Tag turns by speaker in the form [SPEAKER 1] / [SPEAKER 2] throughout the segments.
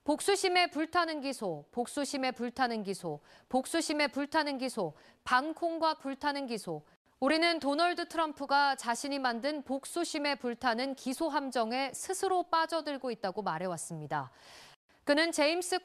[SPEAKER 1] 복수심에 불타는 기소, 복수심에 불타는 기소, 복수심에 불타는 기소, 방콩과 불타는 기소. 우리는 도널드 트럼프가 자신이 만든 복수심에 불타는 기소 함정에 스스로 빠져들고 있다고 말해왔습니다. 그는 제임스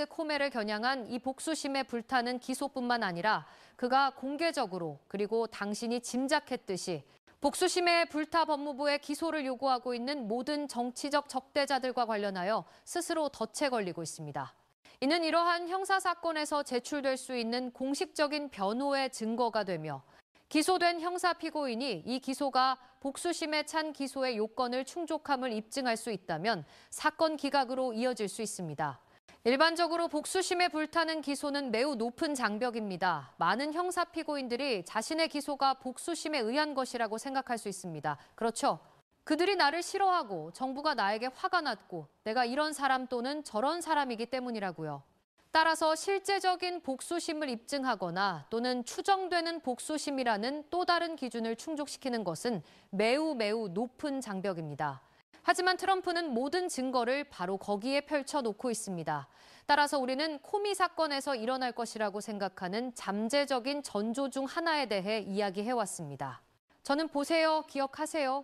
[SPEAKER 1] 코미를 겨냥한 이 복수심에 불타는 기소뿐만 아니라 그가 공개적으로 그리고 당신이 짐작했듯이 복수심에 불타 법무부의 기소를 요구하고 있는 모든 정치적 적대자들과 관련하여 스스로 덫에 걸리고 있습니다. 이는 이러한 형사사건에서 제출될 수 있는 공식적인 변호의 증거가 되며 기소된 형사 피고인이 이 기소가 복수심에 찬 기소의 요건을 충족함을 입증할 수 있다면 사건 기각으로 이어질 수 있습니다. 일반적으로 복수심에 불타는 기소는 매우 높은 장벽입니다. 많은 형사 피고인들이 자신의 기소가 복수심에 의한 것이라고 생각할 수 있습니다. 그렇죠? 그들이 나를 싫어하고 정부가 나에게 화가 났고 내가 이런 사람 또는 저런 사람이기 때문이라고요. 따라서 실제적인 복수심을 입증하거나 또는 추정되는 복수심이라는 또 다른 기준을 충족시키는 것은 매우 높은 장벽입니다. 하지만 트럼프는 모든 증거를 바로 거기에 펼쳐놓고 있습니다. 따라서 우리는 코미 사건에서 일어날 것이라고 생각하는 잠재적인 전조 중 하나에 대해 이야기해왔습니다. 저는 보세요, 기억하세요.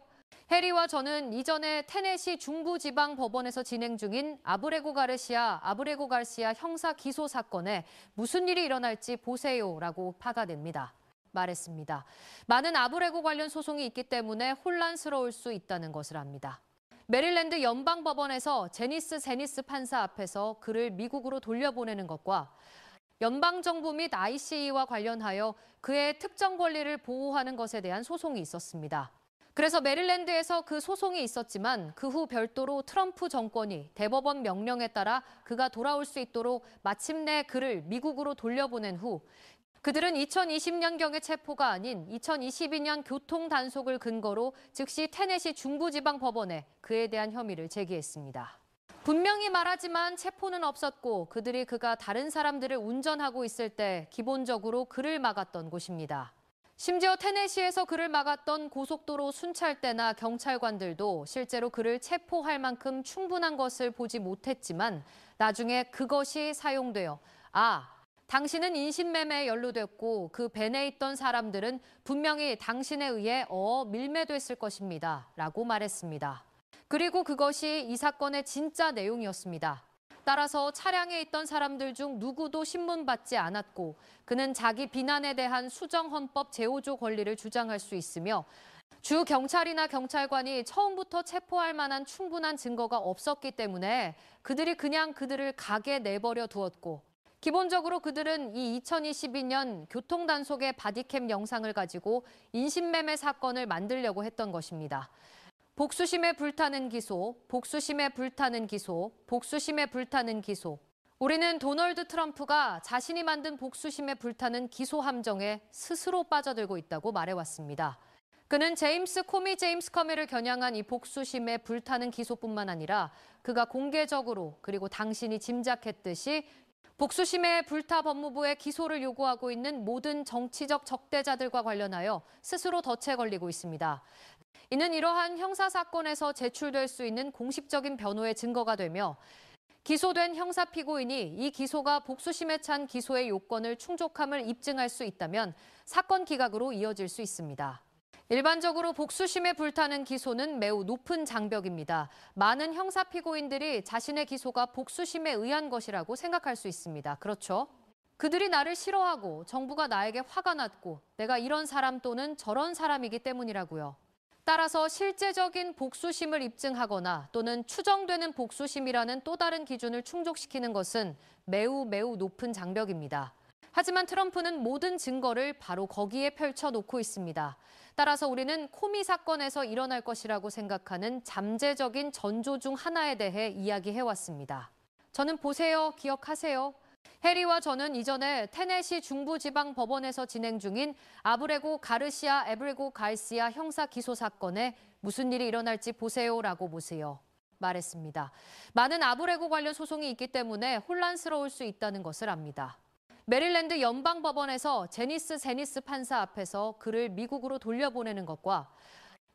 [SPEAKER 1] 해리와 저는 이전에 테네시 중부지방법원에서 진행 중인 아브레고 가르시아 형사 기소 사건에 무슨 일이 일어날지 보세요라고 파가냅니다. 말했습니다. 많은 아브레고 관련 소송이 있기 때문에 혼란스러울 수 있다는 것을 압니다. 메릴랜드 연방법원에서 제니스 판사 앞에서 그를 미국으로 돌려보내는 것과 연방정부 및 ICE와 관련하여 그의 특정 권리를 보호하는 것에 대한 소송이 있었습니다. 그래서 메릴랜드에서 그 소송이 있었지만 그 후 별도로 트럼프 정권이 대법원 명령에 따라 그가 돌아올 수 있도록 마침내 그를 미국으로 돌려보낸 후 그들은 2020년경의 체포가 아닌 2022년 교통 단속을 근거로 즉시 테네시 중부지방법원에 그에 대한 혐의를 제기했습니다. 분명히 말하지만 체포는 없었고 그가 다른 사람들을 운전하고 있을 때 기본적으로 그를 막았던 곳입니다. 심지어 테네시에서 그를 막았던 고속도로 순찰대나 경찰관들도 실제로 그를 체포할 만큼 충분한 것을 보지 못했지만 나중에 그것이 사용되어 당신은 인신매매에 연루됐고 그 밴에 있던 사람들은 분명히 당신에 의해 밀매됐을 것입니다. 라고 말했습니다. 그리고 그것이 이 사건의 진짜 내용이었습니다. 따라서 차량에 있던 사람들 중 누구도 신문받지 않았고 그는 자기 비난에 대한 수정헌법 제5조 권리를 주장할 수 있으며 주 경찰이나 경찰관이 처음부터 체포할 만한 충분한 증거가 없었기 때문에 그들이 그냥 그들을 가게 내버려 두었고 기본적으로 그들은 이 2022년 교통단속의 바디캠 영상을 가지고 인신매매 사건을 만들려고 했던 것입니다. 복수심에 불타는 기소, 복수심에 불타는 기소, 복수심에 불타는 기소. 우리는 도널드 트럼프가 자신이 만든 복수심에 불타는 기소 함정에 스스로 빠져들고 있다고 말해왔습니다. 그는 제임스 커미를 겨냥한 이 복수심에 불타는 기소뿐만 아니라 그가 공개적으로 그리고 당신이 짐작했듯이 복수심에 불타 법무부의 기소를 요구하고 있는 모든 정치적 적대자들과 관련하여 스스로 덫에 걸리고 있습니다. 이는 이러한 형사사건에서 제출될 수 있는 공식적인 변호의 증거가 되며 기소된 형사 피고인이 이 기소가 복수심에 찬 기소의 요건을 충족함을 입증할 수 있다면 사건 기각으로 이어질 수 있습니다. 일반적으로 복수심에 불타는 기소는 매우 높은 장벽입니다. 많은 형사 피고인들이 자신의 기소가 복수심에 의한 것이라고 생각할 수 있습니다. 그렇죠? 그들이 나를 싫어하고 정부가 나에게 화가 났고 내가 이런 사람 또는 저런 사람이기 때문이라고요. 따라서 실제적인 복수심을 입증하거나 또는 추정되는 복수심이라는 또 다른 기준을 충족시키는 것은 매우 높은 장벽입니다. 하지만 트럼프는 모든 증거를 바로 거기에 펼쳐놓고 있습니다. 따라서 우리는 코미 사건에서 일어날 것이라고 생각하는 잠재적인 전조 중 하나에 대해 이야기해왔습니다. 저는 보세요, 기억하세요. 해리와 저는 이전에 테네시 중부지방법원에서 진행 중인 아브레고 가르시아 형사 기소 사건에 무슨 일이 일어날지 보세요라고 말했습니다. 많은 아브레고 관련 소송이 있기 때문에 혼란스러울 수 있다는 것을 압니다. 메릴랜드 연방법원에서 제니스 판사 앞에서 그를 미국으로 돌려보내는 것과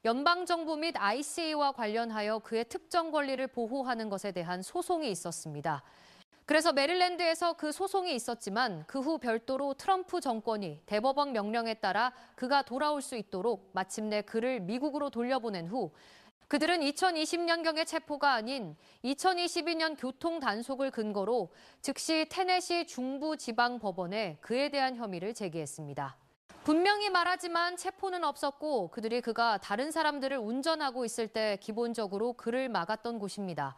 [SPEAKER 1] 연방정부 및 ICE와 관련하여 그의 특정 권리를 보호하는 것에 대한 소송이 있었습니다. 그래서 메릴랜드에서 그 소송이 있었지만 그 후 별도로 트럼프 정권이 대법원 명령에 따라 그가 돌아올 수 있도록 마침내 그를 미국으로 돌려보낸 후 그들은 2020년경의 체포가 아닌 2022년 교통 단속을 근거로 즉시 테네시 중부지방법원에 그에 대한 혐의를 제기했습니다. 분명히 말하지만 체포는 없었고 그들이 그가 다른 사람들을 운전하고 있을 때 기본적으로 그를 막았던 곳입니다.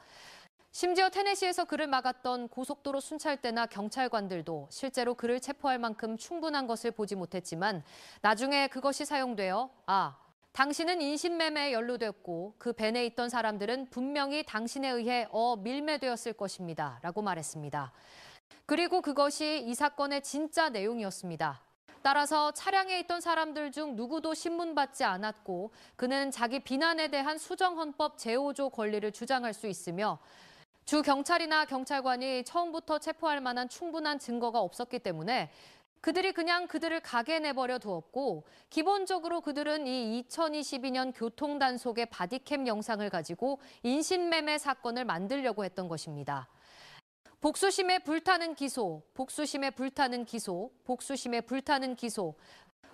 [SPEAKER 1] 심지어 테네시에서 그를 막았던 고속도로 순찰대나 경찰관들도 실제로 그를 체포할 만큼 충분한 것을 보지 못했지만 나중에 그것이 사용되어 당신은 인신매매에 연루됐고 그 밴에 있던 사람들은 분명히 당신에 의해 밀매되었을 것입니다. 라고 말했습니다. 그리고 그것이 이 사건의 진짜 내용이었습니다. 따라서 차량에 있던 사람들 중 누구도 신문받지 않았고 그는 자기 비난에 대한 수정헌법 제5조 권리를 주장할 수 있으며 주 경찰이나 경찰관이 처음부터 체포할 만한 충분한 증거가 없었기 때문에 그들이 그냥 그들을 가게 내버려 두었고 기본적으로 그들은 이 2022년 교통단속의 바디캠 영상을 가지고 인신매매 사건을 만들려고 했던 것입니다. 복수심에 불타는 기소, 복수심에 불타는 기소, 복수심에 불타는 기소.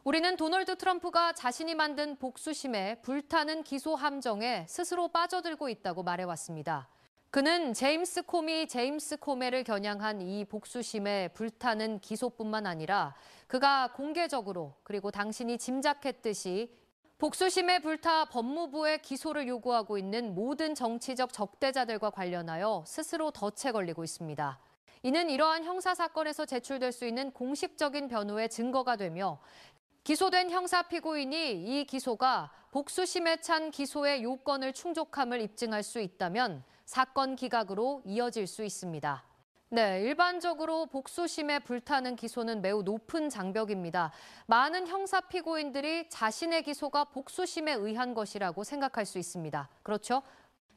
[SPEAKER 1] 우리는 도널드 트럼프가 자신이 만든 복수심에 불타는 기소 함정에 스스로 빠져들고 있다고 말해왔습니다. 그는 제임스 코메를 겨냥한 이 복수심에 불타는 기소뿐만 아니라 그가 공개적으로 그리고 당신이 짐작했듯이 복수심에 불타 법무부의 기소를 요구하고 있는 모든 정치적 적대자들과 관련하여 스스로 덫에 걸리고 있습니다. 이는 이러한 형사사건에서 제출될 수 있는 공식적인 변호의 증거가 되며 기소된 형사 피고인이 이 기소가 복수심에 찬 기소의 요건을 충족함을 입증할 수 있다면 사건 기각으로 이어질 수 있습니다. 네, 일반적으로 복수심에 불타는 기소는 매우 높은 장벽입니다. 많은 형사 피고인들이 자신의 기소가 복수심에 의한 것이라고 생각할 수 있습니다. 그렇죠?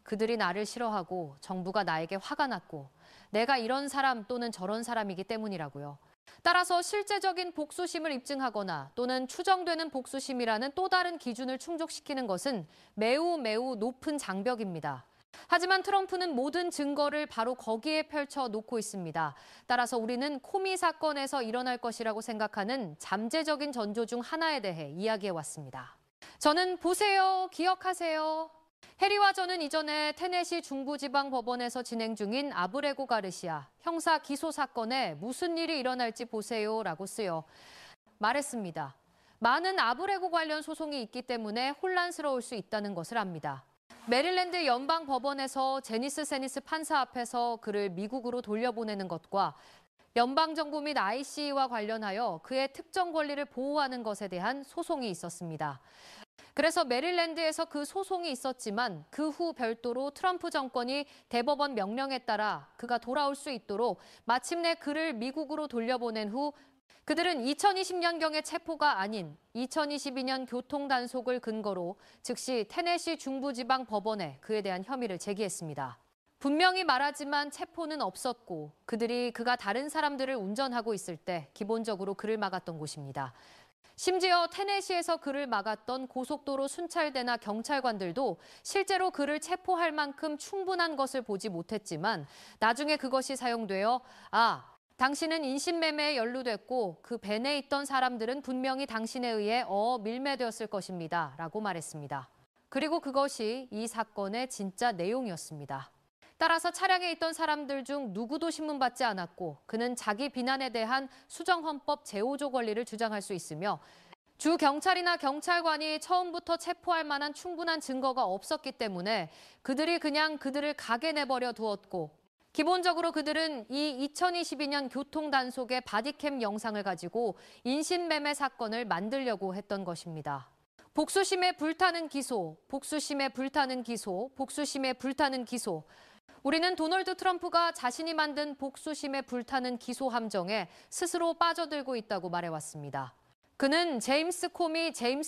[SPEAKER 1] 그들이 나를 싫어하고 정부가 나에게 화가 났고 내가 이런 사람 또는 저런 사람이기 때문이라고요. 따라서 실제적인 복수심을 입증하거나 또는 추정되는 복수심이라는 또 다른 기준을 충족시키는 것은 매우 높은 장벽입니다. 하지만 트럼프는 모든 증거를 바로 거기에 펼쳐 놓고 있습니다. 따라서 우리는 코미 사건에서 일어날 것이라고 생각하는 잠재적인 전조 중 하나에 대해 이야기해 왔습니다. 저는 보세요, 기억하세요. 해리와 저는 이전에 테네시 중부지방법원에서 진행 중인 아브레고 가르시아 형사 기소 사건에 무슨 일이 일어날지 보세요라고 쓰여 말했습니다. 많은 아브레고 관련 소송이 있기 때문에 혼란스러울 수 있다는 것을 압니다. 메릴랜드 연방법원에서 제니스 세니스 판사 앞에서 그를 미국으로 돌려보내는 것과 연방정부 및 ICE와 관련하여 그의 특정 권리를 보호하는 것에 대한 소송이 있었습니다. 그래서 메릴랜드에서 그 소송이 있었지만 그 후 별도로 트럼프 정권이 대법원 명령에 따라 그가 돌아올 수 있도록 마침내 그를 미국으로 돌려보낸 후 그들은 2020년경의 체포가 아닌 2022년 교통단속을 근거로 즉시 테네시 중부지방 법원에 그에 대한 혐의를 제기했습니다. 분명히 말하지만 체포는 없었고 그들이 그가 다른 사람들을 운전하고 있을 때 기본적으로 그를 막았던 곳입니다. 심지어 테네시에서 그를 막았던 고속도로 순찰대나 경찰관들도 실제로 그를 체포할 만큼 충분한 것을 보지 못했지만 나중에 그것이 사용되어 당신은 인신매매에 연루됐고 그 밴에 있던 사람들은 분명히 당신에 의해 밀매되었을 것입니다. 라고 말했습니다. 그리고 그것이 이 사건의 진짜 내용이었습니다. 따라서 차량에 있던 사람들 중 누구도 신문받지 않았고 그는 자기 비난에 대한 수정헌법 제5조 권리를 주장할 수 있으며 주 경찰이나 경찰관이 처음부터 체포할 만한 충분한 증거가 없었기 때문에 그들이 그냥 그들을 가게 내버려 두었고 기본적으로 그들은 이 2022년 교통단속의 바디캠 영상을 가지고 인신매매 사건을 만들려고 했던 것입니다. 복수심에 불타는 기소, 복수심에 불타는 기소, 복수심에 불타는 기소. 우리는 도널드 트럼프가 자신이 만든 복수심에 불타는 기소 함정에 스스로 빠져들고 있다고 말해왔습니다. 그는 제임스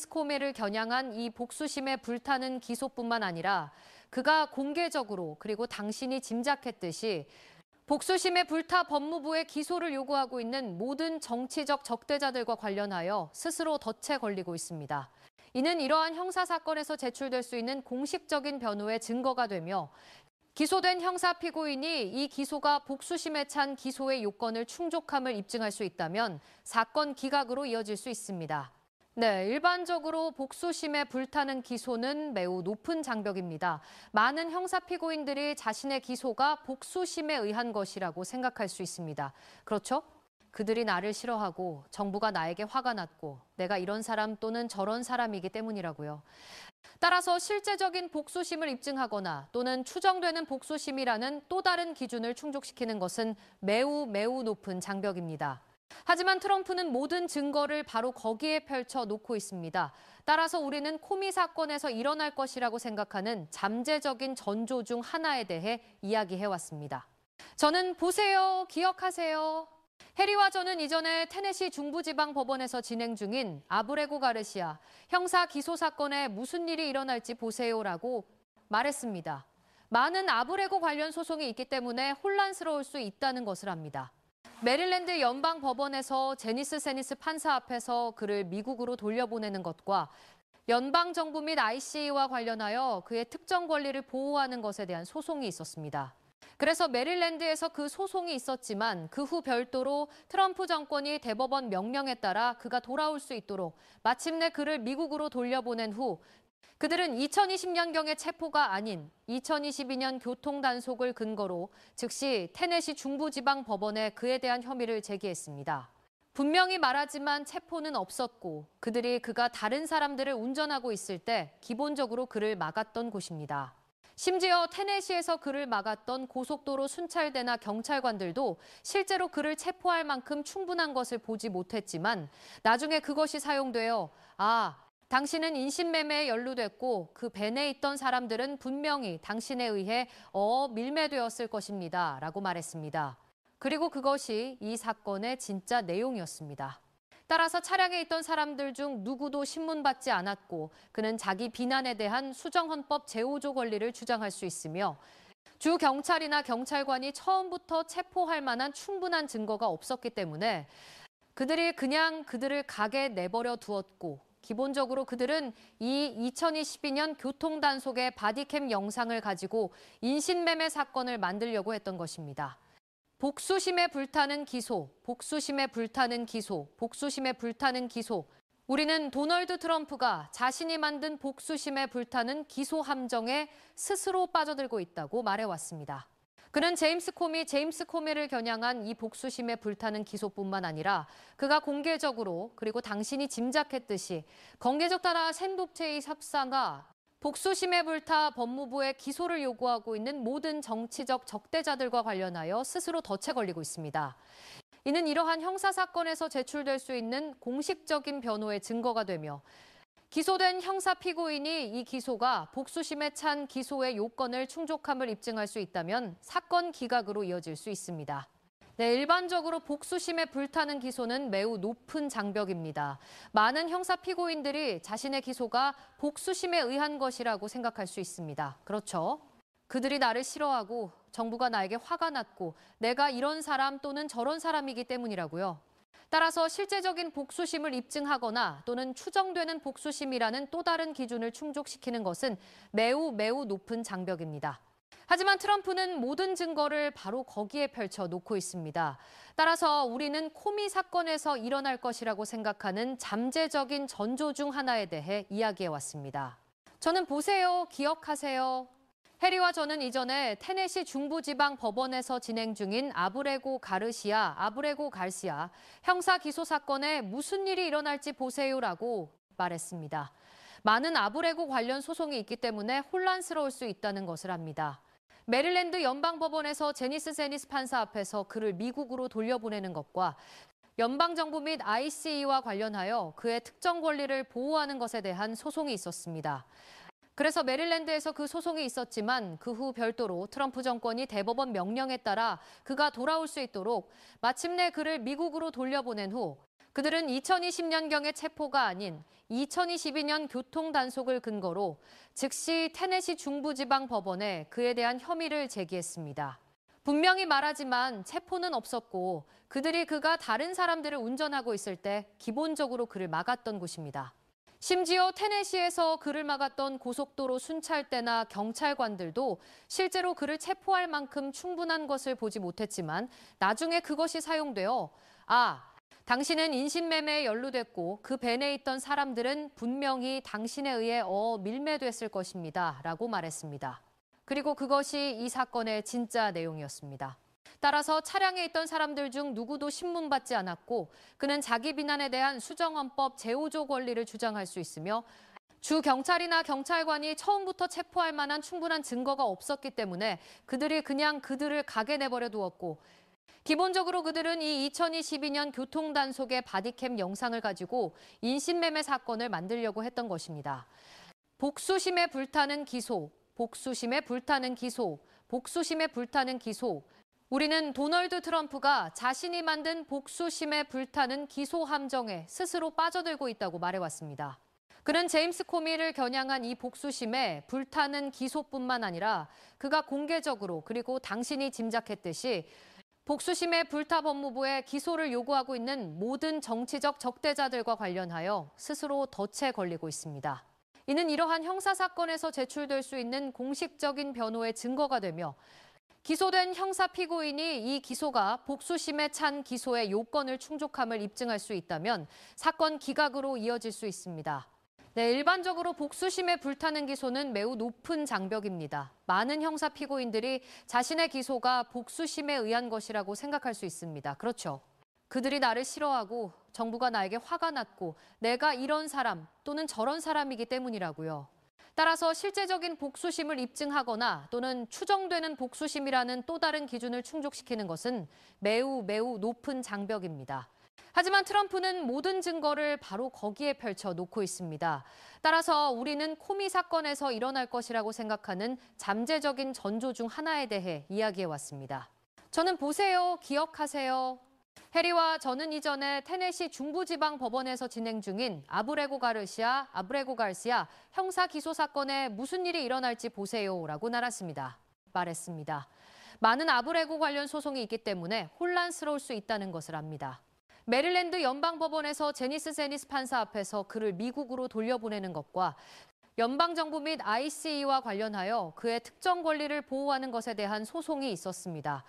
[SPEAKER 1] 코메를 겨냥한 이 복수심에 불타는 기소뿐만 아니라 그가 공개적으로 그리고 당신이 짐작했듯이 복수심에 불타 법무부의 기소를 요구하고 있는 모든 정치적 적대자들과 관련하여 스스로 덫에 걸리고 있습니다. 이는 이러한 형사사건에서 제출될 수 있는 공식적인 변호의 증거가 되며 기소된 형사 피고인이 이 기소가 복수심에 찬 기소의 요건을 충족함을 입증할 수 있다면 사건 기각으로 이어질 수 있습니다. 네, 일반적으로 복수심에 불타는 기소는 매우 높은 장벽입니다. 많은 형사 피고인들이 자신의 기소가 복수심에 의한 것이라고 생각할 수 있습니다. 그렇죠? 그들이 나를 싫어하고 정부가 나에게 화가 났고 내가 이런 사람 또는 저런 사람이기 때문이라고요. 따라서 실제적인 복수심을 입증하거나 또는 추정되는 복수심이라는 또 다른 기준을 충족시키는 것은 매우 높은 장벽입니다. 하지만 트럼프는 모든 증거를 바로 거기에 펼쳐 놓고 있습니다. 따라서 우리는 코미 사건에서 일어날 것이라고 생각하는 잠재적인 전조 중 하나에 대해 이야기해왔습니다. 저는 보세요, 기억하세요. 해리와 저는 이전에 테네시 중부지방법원에서 진행 중인 아브레고 가르시아 형사 기소 사건에 무슨 일이 일어날지 보세요라고 말했습니다. 많은 아브레고 관련 소송이 있기 때문에 혼란스러울 수 있다는 것을 압니다. 메릴랜드 연방법원에서 제니스 세니스 판사 앞에서 그를 미국으로 돌려보내는 것과 연방정부 및 ICE와 관련하여 그의 특정 권리를 보호하는 것에 대한 소송이 있었습니다. 그래서 메릴랜드에서 그 소송이 있었지만 그 후 별도로 트럼프 정권이 대법원 명령에 따라 그가 돌아올 수 있도록 마침내 그를 미국으로 돌려보낸 후 그들은 2020년경의 체포가 아닌 2022년 교통단속을 근거로 즉시 테네시 중부지방법원에 그에 대한 혐의를 제기했습니다. 분명히 말하지만 체포는 없었고 그들이 그가 다른 사람들을 운전하고 있을 때 기본적으로 그를 막았던 곳입니다. 심지어 테네시에서 그를 막았던 고속도로 순찰대나 경찰관들도 실제로 그를 체포할 만큼 충분한 것을 보지 못했지만 나중에 그것이 사용되어 당신은 인신매매에 연루됐고 그 밴에 있던 사람들은 분명히 당신에 의해 밀매되었을 것입니다. 라고 말했습니다. 그리고 그것이 이 사건의 진짜 내용이었습니다. 따라서 차량에 있던 사람들 중 누구도 신문받지 않았고 그는 자기 비난에 대한 수정헌법 제5조 권리를 주장할 수 있으며 주 경찰이나 경찰관이 처음부터 체포할 만한 충분한 증거가 없었기 때문에 그들이 그냥 그들을 가게 내버려 두었고 기본적으로 그들은 이 2022년 교통단속의 바디캠 영상을 가지고 인신매매 사건을 만들려고 했던 것입니다. 복수심에 불타는 기소, 복수심에 불타는 기소, 복수심에 불타는 기소. 우리는 도널드 트럼프가 자신이 만든 복수심에 불타는 기소 함정에 스스로 빠져들고 있다고 말해왔습니다. 그는 제임스 코미를 겨냥한 이 복수심에 불타는 기소뿐만 아니라 그가 공개적으로 그리고 당신이 짐작했듯이 관계적 따라 샌도체의 협상가 복수심에 불타 법무부에 기소를 요구하고 있는 모든 정치적 적대자들과 관련하여 스스로 덫에 걸리고 있습니다. 이는 이러한 형사사건에서 제출될 수 있는 공식적인 변호의 증거가 되며 기소된 형사 피고인이 이 기소가 복수심에 찬 기소의 요건을 충족함을 입증할 수 있다면 사건 기각으로 이어질 수 있습니다. 네, 일반적으로 복수심에 불타는 기소는 매우 높은 장벽입니다. 많은 형사 피고인들이 자신의 기소가 복수심에 의한 것이라고 생각할 수 있습니다. 그렇죠? 그들이 나를 싫어하고 정부가 나에게 화가 났고 내가 이런 사람 또는 저런 사람이기 때문이라고요. 따라서 실제적인 복수심을 입증하거나 또는 추정되는 복수심이라는 또 다른 기준을 충족시키는 것은 매우 높은 장벽입니다. 하지만 트럼프는 모든 증거를 바로 거기에 펼쳐 놓고 있습니다. 따라서 우리는 코미 사건에서 일어날 것이라고 생각하는 잠재적인 전조 중 하나에 대해 이야기해왔습니다. 저는 보세요, 기억하세요. 해리와 저는 이전에 테네시 중부지방법원에서 진행 중인 아브레고 가르시아 형사 기소 사건에 무슨 일이 일어날지 보세요라고 말했습니다. 많은 아브레고 관련 소송이 있기 때문에 혼란스러울 수 있다는 것을 압니다. 메릴랜드 연방법원에서 제니스 세니스 판사 앞에서 그를 미국으로 돌려보내는 것과 연방정부 및 ICE와 관련하여 그의 특정 권리를 보호하는 것에 대한 소송이 있었습니다. 그래서 메릴랜드에서 그 소송이 있었지만 그 후 별도로 트럼프 정권이 대법원 명령에 따라 그가 돌아올 수 있도록 마침내 그를 미국으로 돌려보낸 후 그들은 2020년경의 체포가 아닌 2022년 교통단속을 근거로 즉시 테네시 중부지방법원에 그에 대한 혐의를 제기했습니다. 분명히 말하지만 체포는 없었고 그들이 그가 다른 사람들을 운전하고 있을 때 기본적으로 그를 막았던 곳입니다. 심지어 테네시에서 그를 막았던 고속도로 순찰대나 경찰관들도 실제로 그를 체포할 만큼 충분한 것을 보지 못했지만 나중에 그것이 사용되어 당신은 인신매매에 연루됐고 그 밴에 있던 사람들은 분명히 당신에 의해 밀매됐을 것입니다. 라고 말했습니다. 그리고 그것이 이 사건의 진짜 내용이었습니다. 따라서 차량에 있던 사람들 중 누구도 신문받지 않았고 그는 자기 비난에 대한 수정헌법 제5조 권리를 주장할 수 있으며 주 경찰이나 경찰관이 처음부터 체포할 만한 충분한 증거가 없었기 때문에 그들이 그냥 그들을 가게 내버려 두었고 기본적으로 그들은 이 2022년 교통단속의 바디캠 영상을 가지고 인신매매 사건을 만들려고 했던 것입니다. 복수심에 불타는 기소, 복수심에 불타는 기소, 복수심에 불타는 기소. 우리는 도널드 트럼프가 자신이 만든 복수심에 불타는 기소 함정에 스스로 빠져들고 있다고 말해왔습니다. 그는 제임스 코미를 겨냥한 이 복수심에 불타는 기소뿐만 아니라 그가 공개적으로 그리고 당신이 짐작했듯이 복수심에 불타 법무부에 기소를 요구하고 있는 모든 정치적 적대자들과 관련하여 스스로 덫에 걸리고 있습니다. 이는 이러한 형사사건에서 제출될 수 있는 공식적인 변호의 증거가 되며 기소된 형사 피고인이 이 기소가 복수심에 찬 기소의 요건을 충족함을 입증할 수 있다면 사건 기각으로 이어질 수 있습니다. 일반적으로 복수심에 불타는 기소는 매우 높은 장벽입니다. 많은 형사 피고인들이 자신의 기소가 복수심에 의한 것이라고 생각할 수 있습니다. 그렇죠. 그들이 나를 싫어하고 정부가 나에게 화가 났고 내가 이런 사람 또는 저런 사람이기 때문이라고요. 따라서 실제적인 복수심을 입증하거나 또는 추정되는 복수심이라는 또 다른 기준을 충족시키는 것은 매우 높은 장벽입니다. 하지만 트럼프는 모든 증거를 바로 거기에 펼쳐 놓고 있습니다. 따라서 우리는 코미 사건에서 일어날 것이라고 생각하는 잠재적인 전조 중 하나에 대해 이야기해 왔습니다. 저는 보세요, 기억하세요. 해리와 저는 이전에 테네시 중부지방법원에서 진행 중인 아브레고 가르시아 형사 기소 사건에 무슨 일이 일어날지 보세요라고 말했습니다. 많은 아브레고 관련 소송이 있기 때문에 혼란스러울 수 있다는 것을 압니다. 메릴랜드 연방법원에서 제니스 판사 앞에서 그를 미국으로 돌려보내는 것과 연방정부 및 ICE와 관련하여 그의 특정 권리를 보호하는 것에 대한 소송이 있었습니다.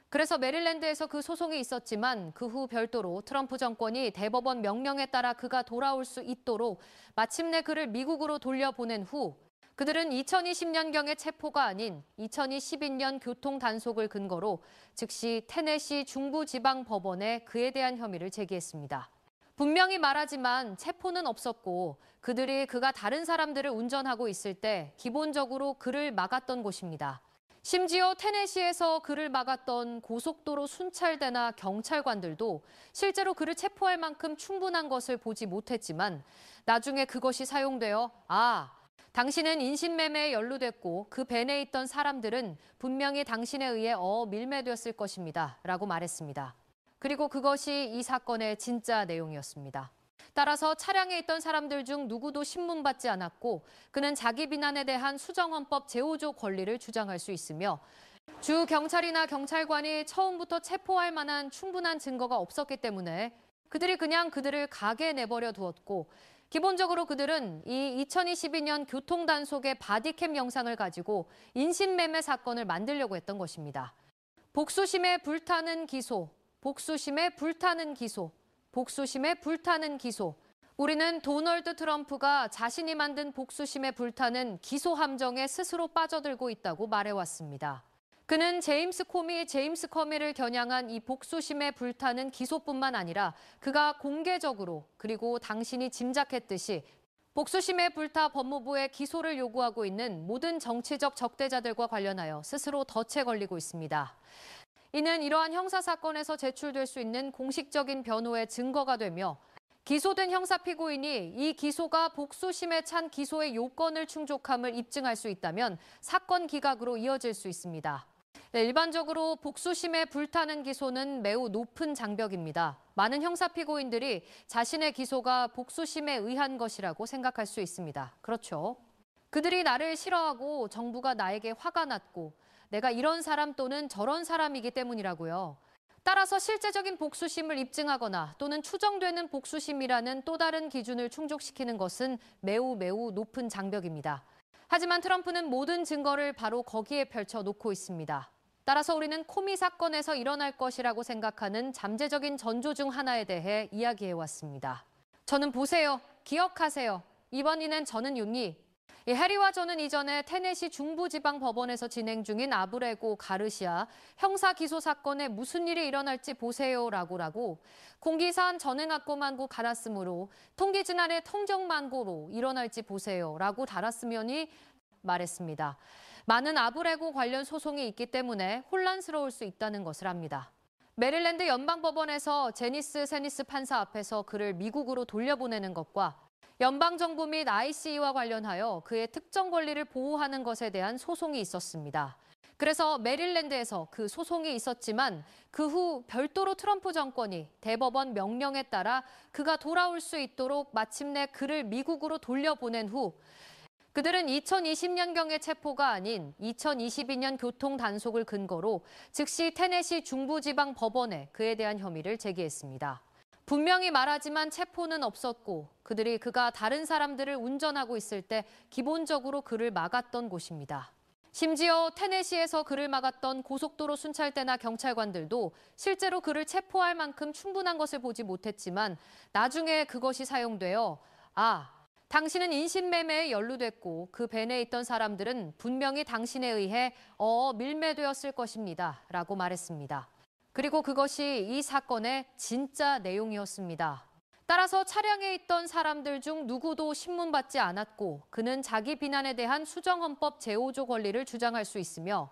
[SPEAKER 1] 그래서 메릴랜드에서 그 소송이 있었지만 그 후 별도로 트럼프 정권이 대법원 명령에 따라 그가 돌아올 수 있도록 마침내 그를 미국으로 돌려보낸 후 그들은 2020년경의 체포가 아닌 2022년 교통단속을 근거로 즉시 테네시 중부지방법원에 그에 대한 혐의를 제기했습니다. 분명히 말하지만 체포는 없었고 그들이 그가 다른 사람들을 운전하고 있을 때 기본적으로 그를 막았던 곳입니다. 심지어 테네시에서 그를 막았던 고속도로 순찰대나 경찰관들도 실제로 그를 체포할 만큼 충분한 것을 보지 못했지만 나중에 그것이 사용되어 당신은 인신매매에 연루됐고 그 밴에 있던 사람들은 분명히 당신에 의해 밀매됐을 것입니다. 라고 말했습니다. 그리고 그것이 이 사건의 진짜 내용이었습니다. 따라서 차량에 있던 사람들 중 누구도 신문받지 않았고 그는 자기 비난에 대한 수정헌법 제5조 권리를 주장할 수 있으며 주 경찰이나 경찰관이 처음부터 체포할 만한 충분한 증거가 없었기 때문에 그들이 그냥 그들을 가게 내버려 두었고 기본적으로 그들은 이 2022년 교통단속의 바디캠 영상을 가지고 인신매매 사건을 만들려고 했던 것입니다. 복수심에 불타는 기소, 복수심에 불타는 기소, 복수심에 불타는 기소. 우리는 도널드 트럼프가 자신이 만든 복수심에 불타는 기소 함정에 스스로 빠져들고 있다고 말해왔습니다. 그는 제임스 커미를 겨냥한 이 복수심에 불타는 기소뿐만 아니라 그가 공개적으로 그리고 당신이 짐작했듯이 복수심에 불타 법무부에 기소를 요구하고 있는 모든 정치적 적대자들과 관련하여 스스로 덫에 걸리고 있습니다. 이는 이러한 형사사건에서 제출될 수 있는 공식적인 변호의 증거가 되며 기소된 형사 피고인이 이 기소가 복수심에 찬 기소의 요건을 충족함을 입증할 수 있다면 사건 기각으로 이어질 수 있습니다. 일반적으로 복수심에 불타는 기소는 매우 높은 장벽입니다. 많은 형사 피고인들이 자신의 기소가 복수심에 의한 것이라고 생각할 수 있습니다. 그렇죠. 그들이 나를 싫어하고 정부가 나에게 화가 났고 내가 이런 사람 또는 저런 사람이기 때문이라고요. 따라서 실제적인 복수심을 입증하거나 또는 추정되는 복수심이라는 또 다른 기준을 충족시키는 것은 매우 높은 장벽입니다. 하지만 트럼프는 모든 증거를 바로 거기에 펼쳐놓고 있습니다. 따라서 우리는 코미 사건에서 일어날 것이라고 생각하는 잠재적인 전조 중 하나에 대해 이야기해왔습니다. 저는 보세요. 기억하세요. 이번에는 저는 윤리. 해리와 저는 이전에 테네시 중부지방법원에서 진행 중인 아브레고 가르시아 형사기소 사건에 무슨 일이 일어날지 보세요라고 공기산 전행학고만고 갈았으므로 통기지난해 통정만고로 일어날지 보세요라고 달았으면이 말했습니다. 많은 아브레고 관련 소송이 있기 때문에 혼란스러울 수 있다는 것을 압니다. 메릴랜드 연방법원에서 제니스 세니스 판사 앞에서 그를 미국으로 돌려보내는 것과 연방정부 및 ICE와 관련하여 그의 특정 권리를 보호하는 것에 대한 소송이 있었습니다. 그래서 메릴랜드에서 그 소송이 있었지만 그 후 별도로 트럼프 정권이 대법원 명령에 따라 그가 돌아올 수 있도록 마침내 그를 미국으로 돌려보낸 후 그들은 2020년경의 체포가 아닌 2022년 교통 단속을 근거로 즉시 테네시 중부지방 법원에 그에 대한 혐의를 제기했습니다. 분명히 말하지만 체포는 없었고 그들이 그가 다른 사람들을 운전하고 있을 때 기본적으로 그를 막았던 곳입니다. 심지어 테네시에서 그를 막았던 고속도로 순찰대나 경찰관들도 실제로 그를 체포할 만큼 충분한 것을 보지 못했지만 나중에 그것이 사용되어 당신은 인신매매에 연루됐고 그 밴에 있던 사람들은 분명히 당신에 의해 밀매되었을 것입니다. 라고 말했습니다. 그리고 그것이 이 사건의 진짜 내용이었습니다. 따라서 차량에 있던 사람들 중 누구도 신문받지 않았고 그는 자기 비난에 대한 수정헌법 제5조 권리를 주장할 수 있으며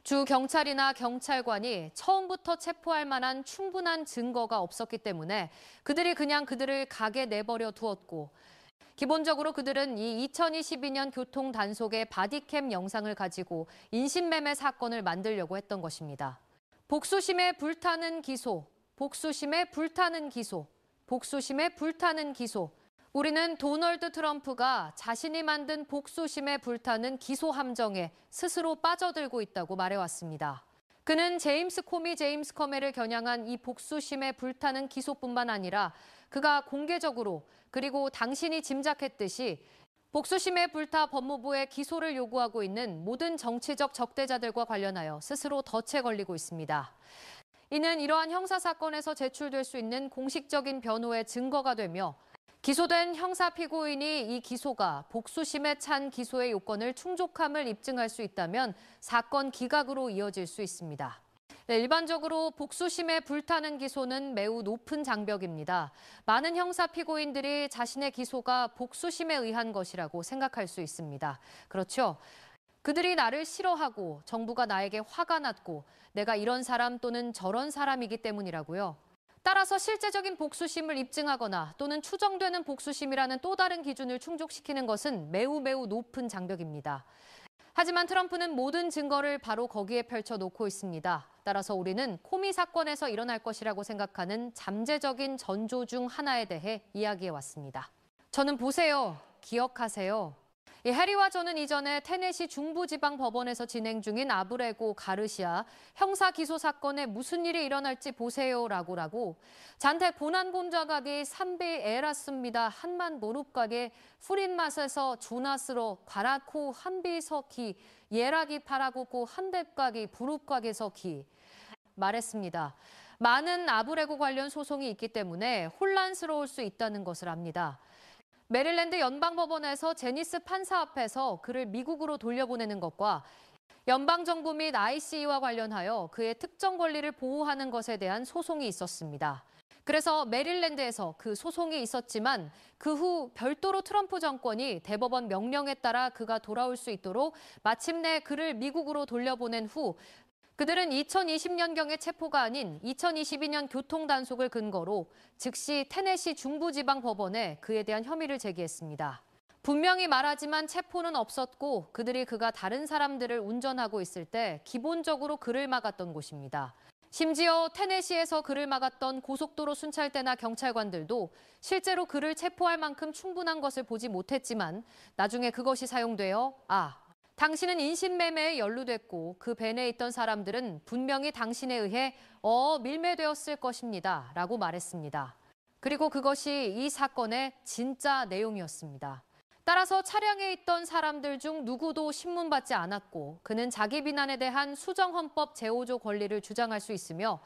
[SPEAKER 1] 주 경찰이나 경찰관이 처음부터 체포할 만한 충분한 증거가 없었기 때문에 그들이 그냥 그들을 가게 내버려 두었고 기본적으로 그들은 이 2022년 교통 단속의 바디캠 영상을 가지고 인신매매 사건을 만들려고 했던 것입니다. 복수심에 불타는 기소, 복수심에 불타는 기소, 복수심에 불타는 기소. 우리는 도널드 트럼프가 자신이 만든 복수심에 불타는 기소 함정에 스스로 빠져들고 있다고 말해왔습니다. 그는 제임스 커메를 겨냥한 이 복수심에 불타는 기소뿐만 아니라 그가 공개적으로 그리고 당신이 짐작했듯이 복수심에 불타 법무부에 기소를 요구하고 있는 모든 정치적 적대자들과 관련하여 스스로 덫에 걸리고 있습니다. 이는 이러한 형사사건에서 제출될 수 있는 공식적인 변호의 증거가 되며 기소된 형사 피고인이 이 기소가 복수심에 찬 기소의 요건을 충족함을 입증할 수 있다면 사건 기각으로 이어질 수 있습니다. 일반적으로 복수심에 불타는 기소는 매우 높은 장벽입니다. 많은 형사 피고인들이 자신의 기소가 복수심에 의한 것이라고 생각할 수 있습니다. 그렇죠? 그들이 나를 싫어하고 정부가 나에게 화가 났고 내가 이런 사람 또는 저런 사람이기 때문이라고요. 따라서 실제적인 복수심을 입증하거나 또는 추정되는 복수심이라는 또 다른 기준을 충족시키는 것은 매우 높은 장벽입니다. 하지만 트럼프는 모든 증거를 바로 거기에 펼쳐놓고 있습니다. 따라서 우리는 코미 사건에서 일어날 것이라고 생각하는 잠재적인 전조 중 하나에 대해 이야기해왔습니다. 저는 보세요. 기억하세요. 해리와 저는 이전에 테네시 중부지방법원에서 진행 중인 아브레고 가르시아 형사기소 사건에 무슨 일이 일어날지 보세요라고 잔택 고난곤자각이 삼비 에라스입니다. 한만 모룹각에 풀인 맛에서 조나스로 과라코 한비서키 예락이 파라고고 한뎁각이 부룹각에서키 말했습니다. 많은 아브레고 관련 소송이 있기 때문에 혼란스러울 수 있다는 것을 압니다. 메릴랜드 연방법원에서 제니스 판사 앞에서 그를 미국으로 돌려보내는 것과 연방정부 및 ICE와 관련하여 그의 특정 권리를 보호하는 것에 대한 소송이 있었습니다. 그래서 메릴랜드에서 그 소송이 있었지만 그 후 별도로 트럼프 정권이 대법원 명령에 따라 그가 돌아올 수 있도록 마침내 그를 미국으로 돌려보낸 후 그들은 2020년경의 체포가 아닌 2022년 교통 단속을 근거로 즉시 테네시 중부지방법원에 그에 대한 혐의를 제기했습니다. 분명히 말하지만 체포는 없었고 그들이 그가 다른 사람들을 운전하고 있을 때 기본적으로 그를 막았던 곳입니다. 심지어 테네시에서 그를 막았던 고속도로 순찰대나 경찰관들도 실제로 그를 체포할 만큼 충분한 것을 보지 못했지만 나중에 그것이 사용되어 당신은 인신매매에 연루됐고 그 밴에 있던 사람들은 분명히 당신에 의해 밀매되었을 것입니다. 라고 말했습니다. 그리고 그것이 이 사건의 진짜 내용이었습니다. 따라서 차량에 있던 사람들 중 누구도 신문받지 않았고 그는 자기 비난에 대한 수정헌법 제5조 권리를 주장할 수 있으며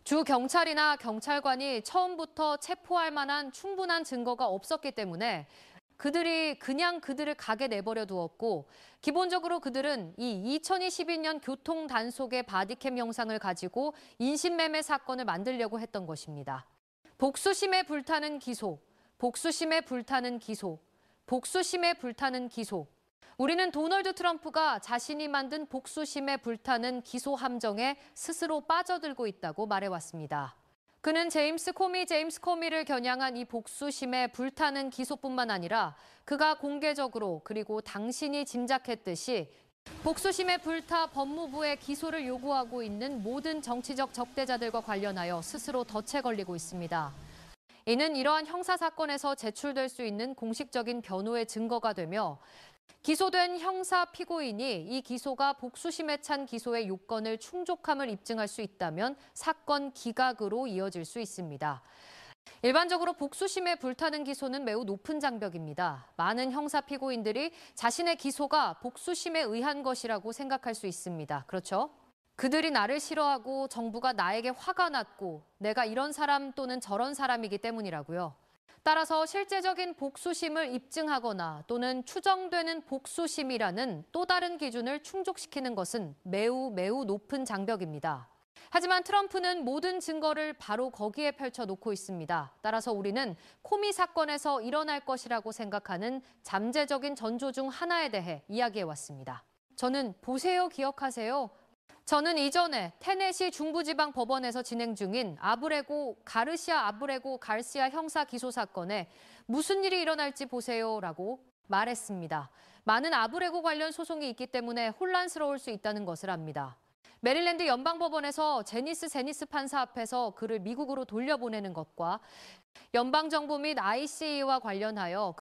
[SPEAKER 1] 주 경찰이나 경찰관이 처음부터 체포할 만한 충분한 증거가 없었기 때문에 그들이 그냥 그들을 가게 내버려 두었고 기본적으로 그들은 이 2022년 교통 단속의 바디캠 영상을 가지고 인신매매 사건을 만들려고 했던 것입니다. 복수심에 불타는 기소, 복수심에 불타는 기소, 복수심에 불타는 기소. 우리는 도널드 트럼프가 자신이 만든 복수심에 불타는 기소 함정에 스스로 빠져들고 있다고 말해왔습니다. 그는 제임스 코미를 겨냥한 이 복수심에 불타는 기소뿐만 아니라 그가 공개적으로 그리고 당신이 짐작했듯이 복수심에 불타 법무부에 기소를 요구하고 있는 모든 정치적 적대자들과 관련하여 스스로 덫에 걸리고 있습니다. 이는 이러한 형사사건에서 제출될 수 있는 공식적인 변호의 증거가 되며 기소된 형사 피고인이 이 기소가 복수심에 찬 기소의 요건을 충족함을 입증할 수 있다면 사건 기각으로 이어질 수 있습니다. 일반적으로 복수심에 불타는 기소는 매우 높은 장벽입니다. 많은 형사 피고인들이 자신의 기소가 복수심에 의한 것이라고 생각할 수 있습니다. 그렇죠? 그들이 나를 싫어하고 정부가 나에게 화가 났고 내가 이런 사람 또는 저런 사람이기 때문이라고요. 따라서 실제적인 복수심을 입증하거나 또는 추정되는 복수심이라는 또 다른 기준을 충족시키는 것은 매우 높은 장벽입니다. 하지만 트럼프는 모든 증거를 바로 거기에 펼쳐놓고 있습니다. 따라서 우리는 코미 사건에서 일어날 것이라고 생각하는 잠재적인 전조 중 하나에 대해 이야기해왔습니다. 저는 보세요, 기억하세요? 저는 이전에 테네시 중부지방 법원에서 진행 중인 가르시아 아브레고 갈시아 형사 기소 사건에 무슨 일이 일어날지 보세요라고 말했습니다. 많은 아브레고 관련 소송이 있기 때문에 혼란스러울 수 있다는 것을 압니다. 메릴랜드 연방법원에서 제니스 판사 앞에서 그를 미국으로 돌려보내는 것과 연방정부 및 ICE와 관련하여